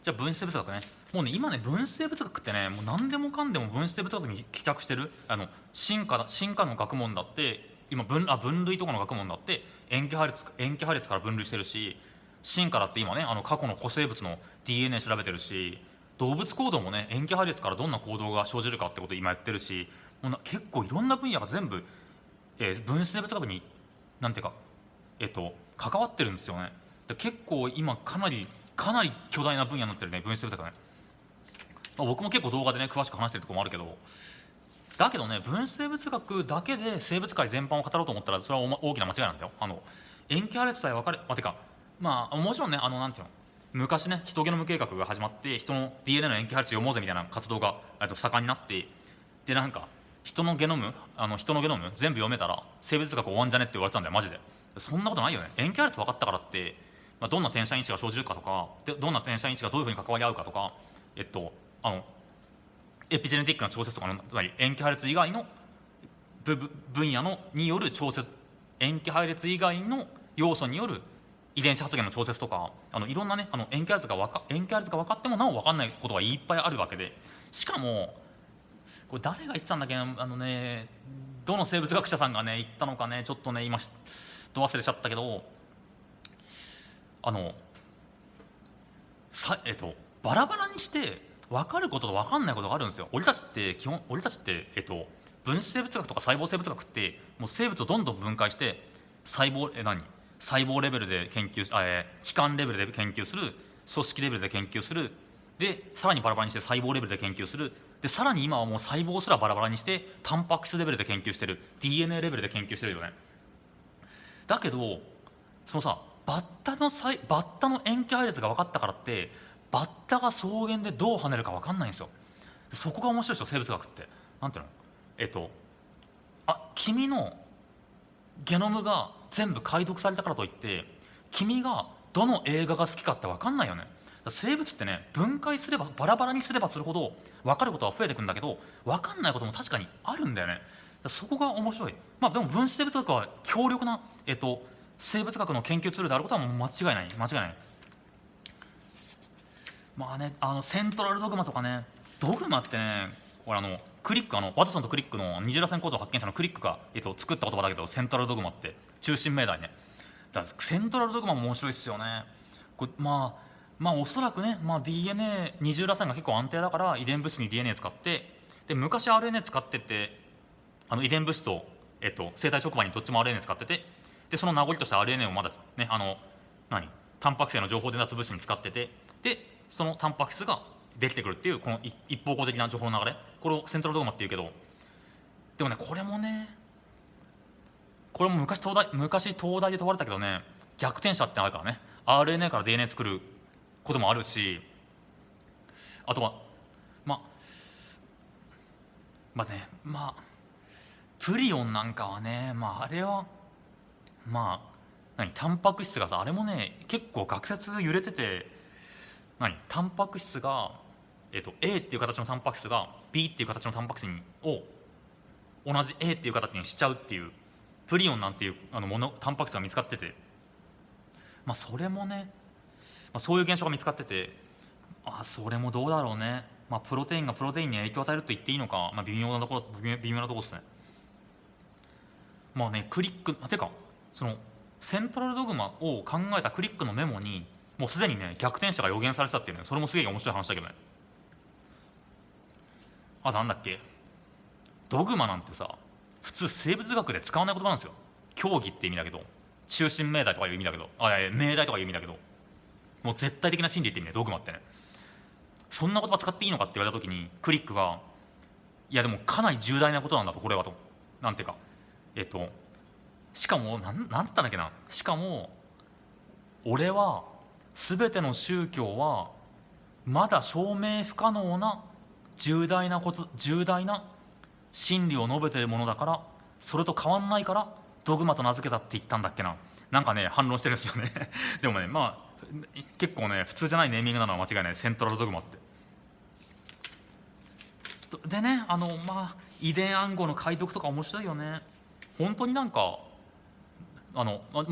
じゃあ分子生物学ね。もうね今ね分子生物学ってねもう何でもかんでも分子生物学に帰着してる。進化の学問だって今分類とかの学問だって塩基配列から分類してるし、進化だって今ね過去の古生物の DNA 調べてるし、動物行動もね塩基配列からどんな行動が生じるかってことを今やってるし、もう結構いろんな分野が全部、分子生物学になんていうか関わってるんですよね。で結構今かなり巨大な分野になってるね分子生物学ね。僕も結構動画でね詳しく話してるところもあるけど、だけどね分子生物学だけで生物界全般を語ろうと思ったらそれは大きな間違いなんだよ。塩基配列さえ分かれてかもちろんねなんていうの、昔ねヒトゲノム計画が始まって人の DNA の塩基配列読もうぜみたいな活動が盛んになって、でなんか人のゲノム全部読めたら生物学終わんじゃねって言われてたんだよマジで。そんなことないよね。塩基配列分かったからって、どんな転写因子が生じるかとかどんな転写因子がどういうふうに関わり合うかとか、あのエピジェネティックな調節とかのつまり塩基配列以外の分野のによる調節、塩基配列以外の要素による遺伝子発現の調節とかいろんなね塩基配列が分かってもなお分かんないことがいっぱいあるわけで、しかもこれ誰が言ってたんだっけな、どの生物学者さんがね言ったのかねちょっとね今ど忘れしちゃったけど、バラバラにして分かることと分かんないことがあるんですよ。俺たちって分子生物学とか細胞生物学ってもう生物をどんどん分解して細胞レベルで研究器官レベルで研究する、組織レベルで研究する、でさらにバラバラにして細胞レベルで研究する、でさらに今はもう細胞すらバラバラにしてタンパク質レベルで研究してる、 DNA レベルで研究してるよね。だけどそのさバッタの塩基配列が分かったからってバッタが草原でどう跳ねるか分かんないんですよ。そこが面白いですよ生物学って。なんていうの君のゲノムが全部解読されたからといって君がどの映画が好きかって分かんないよね。生物ってね分解すればバラバラにすればするほど分かることは増えてくんだけど分かんないことも確かにあるんだよね。そこが面白い。でも分子生物学は強力な、生物学の研究ツールであることはもう間違いない。セントラルドグマとかね、ドグマってねこれクリックワトソンとクリックの二次らせん構造発見者のクリックが、作った言葉だけどセントラルドグマって中心命題ね。だからセントラルドグマも面白いっすよね。これおそらくね、DNA 二重らせんが結構安定だから遺伝物質に DNA 使って、で昔 RNA 使ってて遺伝物質と、生体触媒にどっちも RNA 使ってて、でその名残として RNA をまだねタンパク質の情報伝達物質に使ってて、でそのタンパク質ができてくるっていうこの一方向的な情報の流れ、これをセントラルドグマっていうけど、でもねこれも昔東大で問われたけどね、逆転者ってあるからね、 RNA から DNA 作ることもあるし、あとはプリオンなんかはねあれはタンパク質がさあれもね結構学説揺れてて、タンパク質が、A っていう形のタンパク質が B っていう形のタンパク質を同じ A っていう形にしちゃうっていうプリオンなんていうタンパク質が見つかってて、それもね、そういう現象が見つかってて、それもどうだろうね。プロテインがプロテインに影響を与えると言っていいのか、微妙なところですね。クリックてかそのセントラルドグマを考えたクリックのメモにもうすでにね逆転者が予言されてたっていうね、それもすげえ面白い話だけどね。なんだっけ、ドグマなんてさ普通生物学で使わない言葉なんですよ。競技って意味だけど、中心命題とかいう意味だけど、命題とかいう意味だけど、もう絶対的な真理って意味ねドグマってね。そんな言葉使っていいのかって言われた時にクリックがいやでもかなり重大なことなんだと、これはと。なんていうかしかもなんつったんだっけな、しかも俺は全ての宗教はまだ証明不可能な重大な真理を述べているものだから、それと変わんないからドグマと名付けたって言ったんだっけな。なんかね反論してるんですよねでもね結構ね普通じゃないネーミングなのは間違いない、セントラルドグマって。でね遺伝暗号の解読とか面白いよね。本当にも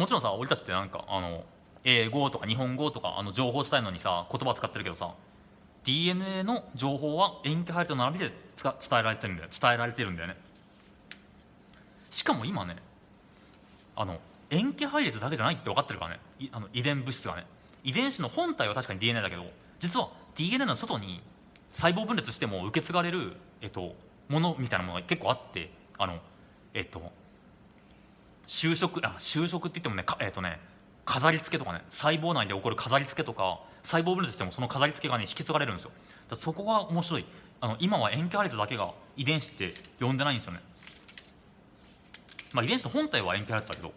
ちろんさ俺たちって英語とか日本語とか情報を伝えるのにさ言葉使ってるけどさ、 DNA の情報は塩基配列と並びで伝えられてるんだよ、伝えられてるんだよね。しかも今ね、塩基配列だけじゃないって分かってるからね、遺伝物質がね。遺伝子の本体は確かに DNA だけど、実は DNA の外に細胞分裂しても受け継がれる、ものみたいなものが結構あって、就職って言ってもね、飾り付けとかね、細胞内で起こる飾り付けとか、細胞分裂してもその飾り付けがね引き継がれるんですよ。だからそこが面白い。今は塩基配列だけが遺伝子って呼んでないんですよね。まあ遺伝子の本体は塩基配列だけど、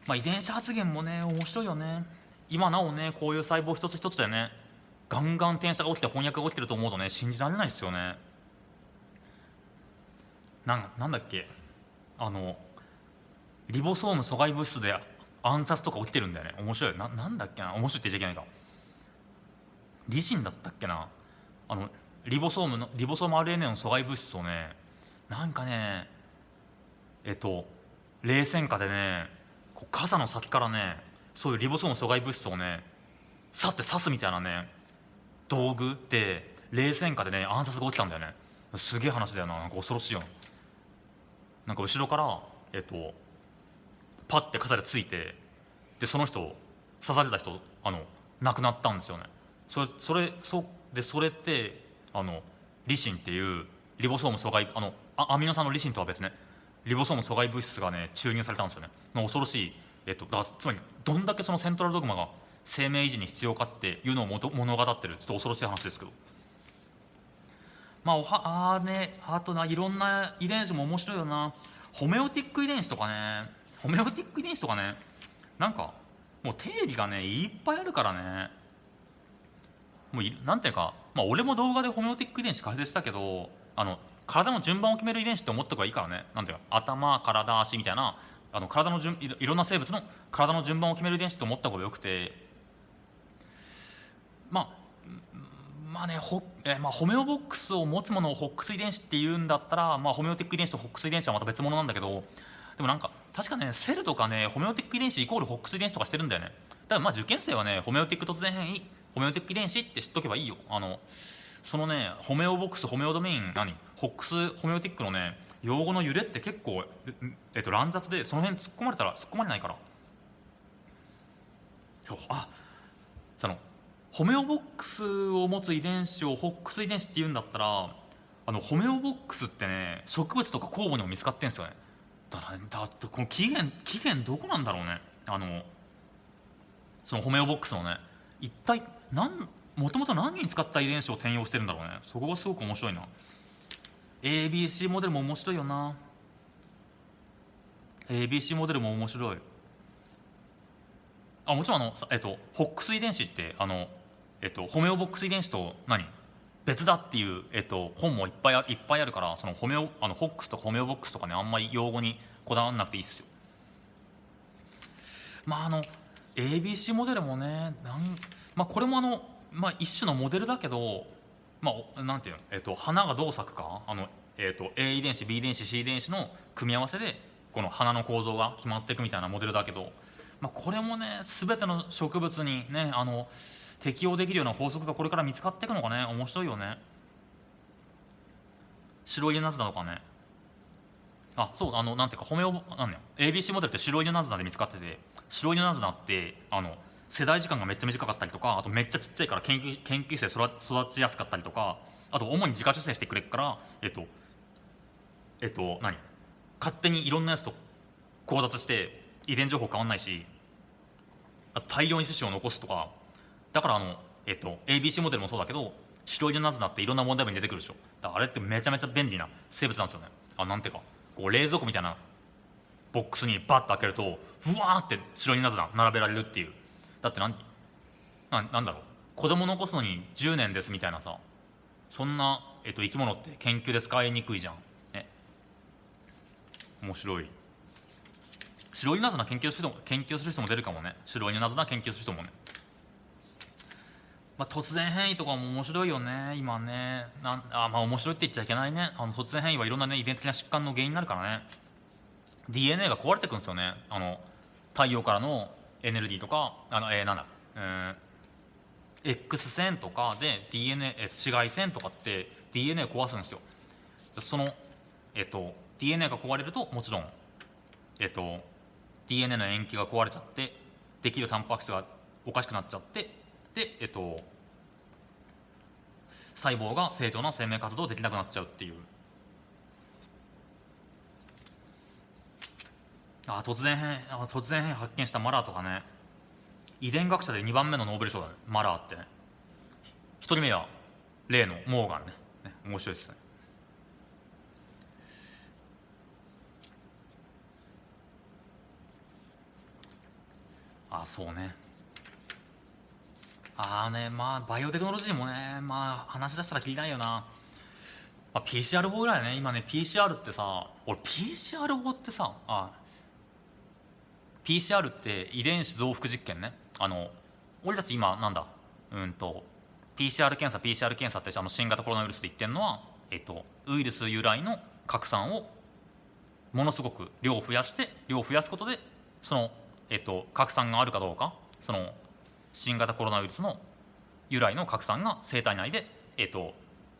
まあ遺伝子発現もね面白いよね。今なおねこういう細胞一つ一つでねガンガン転写が起きて翻訳が起きてると思うとね信じられないですよね。なんだっけ、リボソーム阻害物質で暗殺とか起きてるんだよね。面白い。なんだっけな、面白いって言っちゃいけないか、リシンだったっけな、リボソーム RNA の阻害物質をね、なんかね冷戦下でねこう傘の先からねそういうリボソーム阻害物質をねさって刺すみたいなね道具で冷戦下でね暗殺が起きたんだよね。すげえ話だよな。なんか恐ろしいよな。なんか後ろからパッて傘でついて、でその人刺された人亡くなったんですよね。それってリシンっていうリボソーム阻害アミノ酸のリシンとは別ね、リボソーム阻害物質がね注入されたんですよね。恐ろしい、だからつまりどんだけそのセントラルドグマが生命維持に必要かっていうのを物語ってるちょっと恐ろしい話ですけど、まああとないろんな遺伝子も面白いよな。ホメオティック遺伝子とかね、なんかもう定義がねいっぱいあるからね、もうなんていうか、まあ俺も動画でホメオティック遺伝子解説したけど、体の順番を決める遺伝子って思った方がいいからね。なんていうか頭体足みたいな体のいろんな生物の体の順番を決める遺伝子って思った方がよくて、まあまあね、ホメオボックスを持つものをホックス遺伝子っていうんだったら、まあ、ホメオティック遺伝子とホックス遺伝子はまた別物なんだけど、でもなんか確かねセルとかねホメオティック遺伝子イコールホックス遺伝子とかしてるんだよね。だからまあ受験生はねホメオティック突然変異ホメオティック遺伝子って知っとけばいいよ。そのねホメオボックスホメオドメインホックスホメオティックのね用語の揺れって結構、乱雑でその辺突っ込まれれないから。そのホメオボックスを持つ遺伝子をホックス遺伝子って言うんだったら、ホメオボックスってね植物とか酵母にも見つかってんすよね。だってこの起源どこなんだろうね。そのホメオボックスのね一体もともと何に使った遺伝子を転用してるんだろうね。そこがすごく面白いな。 ABC モデルも面白いよな。 ABC モデルも面白い。もちろんホックス遺伝子ってホメオボックス遺伝子と別だっていう、本もいっぱいあるから、そのホックスとかホメオボックスとかねあんまり用語にこだわらなくていいですよ。まあABC モデルもねこれも一種のモデルだけど、なんていうの、花がどう咲くかA 遺伝子 B 遺伝子 C 遺伝子の組み合わせでこの花の構造が決まっていくみたいなモデルだけど、これもね全ての植物にね適用できるような法則がこれから見つかっていくのがね面白いよね。白いナズナとかね、そうなんていうかABC モデルって白いナズナで見つかってて、白いナズナって世代時間がめっちゃ短かったりとか、あとめっちゃちっちゃいから研究生育ちやすかったりとか、あと主に自家受精してくれるから勝手にいろんなやつと交雑して遺伝情報変わんないし、大量に種子を残すとか。だからABC モデルもそうだけど白いナズナっていろんな問題文に出てくるでしょ。だからあれってめちゃめちゃ便利な生物なんですよね。なんていうかこう冷蔵庫みたいなボックスにバッと開けるとふわーって白いナズナ並べられるっていう。だってなんだろう、子供残すのに10年ですみたいなさ、そんな、生き物って研究で使いにくいじゃんね。面白い。白いナズナ研究する人も出るかもね。白いナズナ研究する人もね。突然変異とかも面白いよね今ね。面白いって言っちゃいけないね。突然変異はいろんなね遺伝的な疾患の原因になるからね。 DNA が壊れてくんですよね。太陽からの、エネルギーとかなんだX 線とかで DNA、紫外線とかって DNA 壊すんですよ。その、DNA が壊れるともちろん、DNA の塩基が壊れちゃってできるタンパク質がおかしくなっちゃってで、細胞が正常な生命活動できなくなっちゃうっていう。突然変異発見したマラーとかね、遺伝学者で2番目のノーベル賞だね、マラーってね。1人目は例のモーガンね。面白いですね。そうね。まあバイオテクノロジーもね、まあ話し出したらきりないよな。PCR 法ぐらいね。今ね PCR ってさ、俺 PCR 法ってさ、PCR って遺伝子増幅実験ね。俺たち今なんだPCR 検査って新型コロナウイルスで言ってるのは、ウイルス由来の核酸をものすごく量を増やすことでその、核酸があるかどうか、その新型コロナウイルスの由来の核酸が生体内で、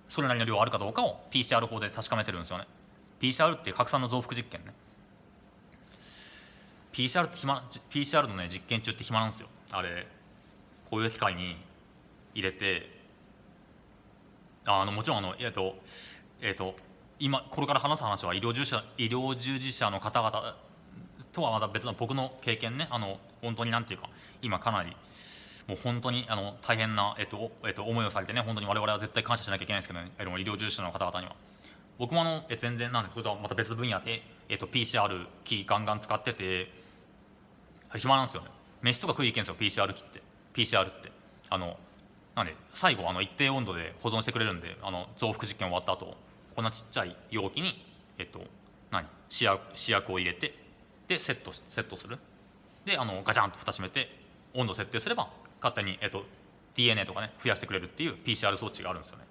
それなりの量あるかどうかを PCR 法で確かめてるんですよね。 PCR っていう核酸の増幅実験ね。 PCR のね実験中って暇なんですよ。あれこういう機械に入れて、もちろん今これから話す話は医療従事者の方々とはまた別の僕の経験ね。本当になんていうか今かなりもう本当に大変な、思いをされてね、本当に我々は絶対感謝しなきゃいけないんですけどね、医療従事者の方々には。僕も全然それとはまた別分野で、PCR 機ガンガン使ってて暇なんですよね。飯とか食いに行けんですよ PCR ってなんで最後一定温度で保存してくれるんで、増幅実験終わった後こんなちっちゃい容器に試薬を入れてでセットする。でガチャンと蓋閉めて温度設定すれば勝手に、DNA とかね増やしてくれるっていう PCR 装置があるんですよね。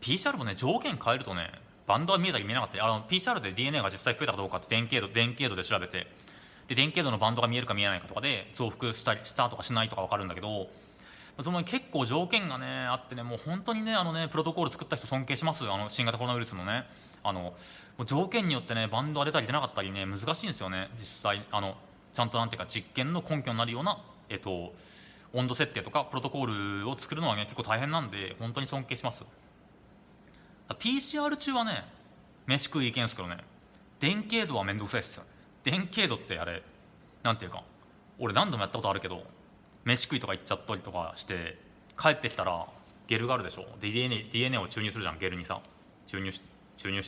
PCR もね条件変えるとねバンドは見えたり見えなかったり、PCR で DNA が実際増えたかどうかって電気度で調べて、で電気度のバンドが見えるか見えないかとかで増幅したとかしないとか分かるんだけど、その結構条件がねあってね、もう本当にねプロトコール作った人尊敬します。新型コロナウイルスのねもう条件によってねバンドが出たり出なかったりね難しいんですよね実際。ちゃんとなんていうか実験の根拠になるような温度設定とかプロトコールを作るのはね結構大変なんで本当に尊敬します。 PCR 中はね飯食い行けんすけどね、電気度はめんどくさいっすよ。電気度ってあれなんていうか俺何度もやったことあるけど、飯食いとか行っちゃったりとかして帰ってきたらゲルがあるでしょ。で DNA を注入するじゃん、ゲルにさ注入し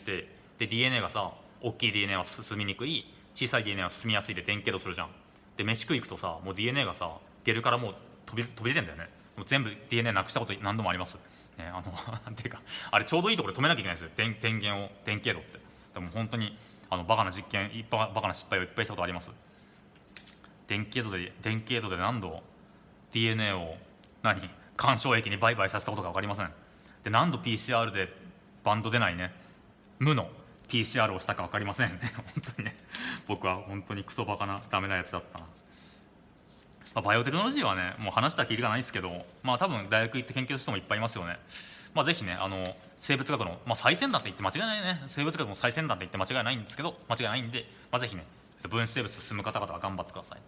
てで DNA がさ大きい DNA は進みにくい、小さい DNA は進みやすいで電気度するじゃん。で飯食い行くとさもう DNA がさゲルからもう飛び出てんだよね。もう全部 DNA なくしたこと何度もあります、ね、なんていうかあれちょうどいいところで止めなきゃいけないんですよ電源を電気度って。でも本当にバカな実験バカな失敗をいっぱいしたことあります。電気度で何度 DNA を干渉液に売買させたことか分かりません。で何度 PCR でバンド出ないね無の PCR をしたか分かりませんね本当にね僕は本当にクソバカなダメなやつだったな。バイオテクノロジーはねもう話したらきりがないですけど、多分大学行って研究する人もいっぱいいますよね。ぜひね生物学の、最先端って言って間違いないね。生物学の最先端って言って間違いないんですけど間違いないんで、ぜひね分子生物進む方々は頑張ってください。